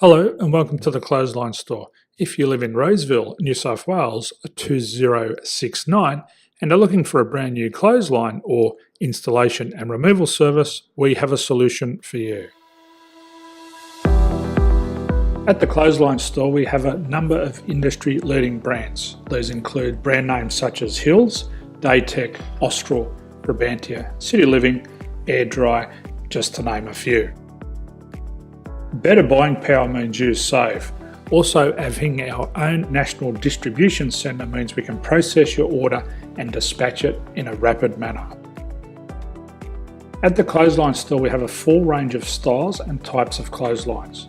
Hello and welcome to the Clothesline Store. If you live in Roseville, New South Wales 2069 and are looking for a brand new clothesline or installation and removal service, we have a solution for you. At the Clothesline Store we have a number of industry leading brands. These include brand names such as Hills, Daytech, Austral, Brabantia, City Living, Air Dry, just to name a few. Better buying power means you save. Also, having our own national distribution centre means we can process your order and dispatch it in a rapid manner. At the Clothesline Store we have a full range of styles and types of clotheslines.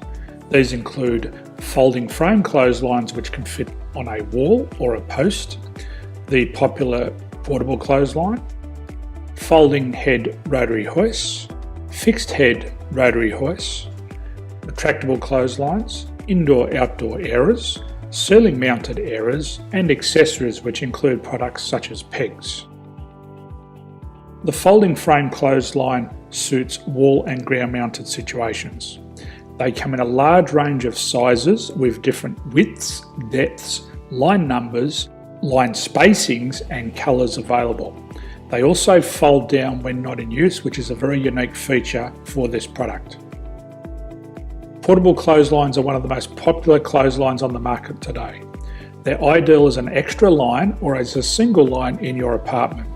These include folding frame clotheslines which can fit on a wall or a post, the popular portable clothesline, folding head rotary hoists, fixed head rotary hoists, retractable clotheslines, indoor-outdoor airers, ceiling mounted airers and accessories which include products such as pegs. The folding frame clothesline suits wall and ground mounted situations. They come in a large range of sizes with different widths, depths, line numbers, line spacings and colours available. They also fold down when not in use, which is a very unique feature for this product. Portable clotheslines are one of the most popular clotheslines on the market today. They're ideal as an extra line or as a single line in your apartment.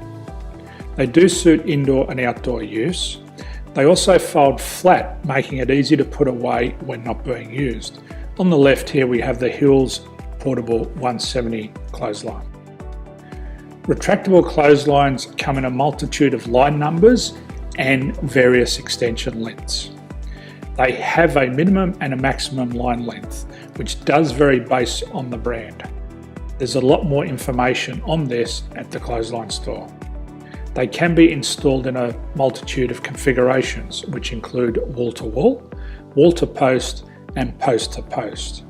They do suit indoor and outdoor use. They also fold flat, making it easy to put away when not being used. On the left here we have the Hills Portable 170 clothesline. Retractable clotheslines come in a multitude of line numbers and various extension lengths. They have a minimum and a maximum line length, which does vary based on the brand. There's a lot more information on this at the Clothesline Store. They can be installed in a multitude of configurations, which include wall-to-wall, wall-to-post and post-to-post.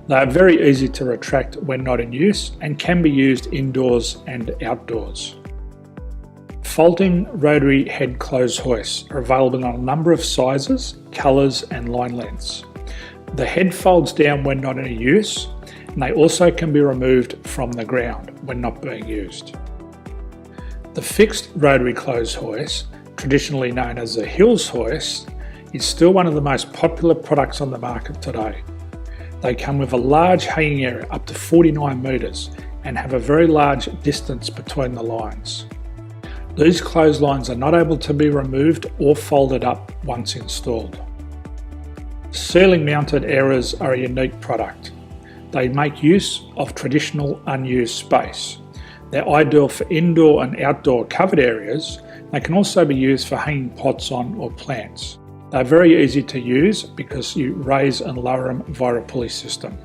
They are very easy to retract when not in use and can be used indoors and outdoors. Folding rotary head clothes hoists are available in a number of sizes, colours and line lengths. The head folds down when not in use and they also can be removed from the ground when not being used. The fixed rotary clothes hoist, traditionally known as the Hills hoist, is still one of the most popular products on the market today. They come with a large hanging area up to 49 metres and have a very large distance between the lines. These clotheslines are not able to be removed or folded up once installed. Ceiling mounted airers are a unique product. They make use of traditional unused space. They're ideal for indoor and outdoor covered areas. They can also be used for hanging pots on or plants. They're very easy to use because you raise and lower them via a pulley system.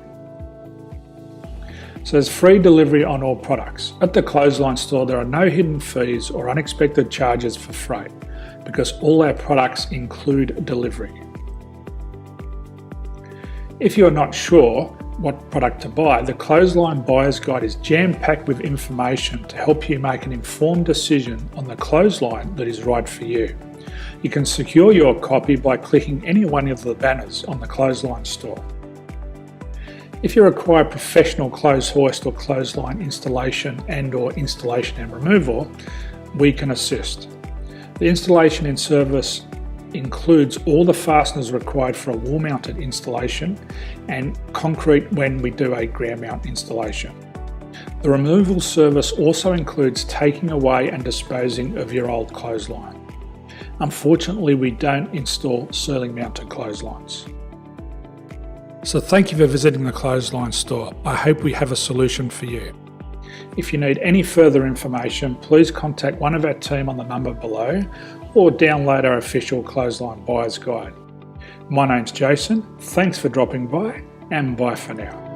So there's free delivery on all products. At the Clothesline Store there are no hidden fees or unexpected charges for freight because all our products include delivery. If you're not sure what product to buy, the Clothesline Buyer's Guide is jam-packed with information to help you make an informed decision on the clothesline that is right for you. You can secure your copy by clicking any one of the banners on the Clothesline Store. If you require professional clothes hoist or clothesline installation and removal, we can assist. The installation and service includes all the fasteners required for a wall mounted installation and concrete when we do a ground mount installation. The removal service also includes taking away and disposing of your old clothesline. Unfortunately, we don't install ceiling mounted clotheslines. So thank you for visiting the Clothesline Store. I hope we have a solution for you. If you need any further information, please contact one of our team on the number below or download our official Clothesline Buyer's Guide. My name's Jason, thanks for dropping by and bye for now.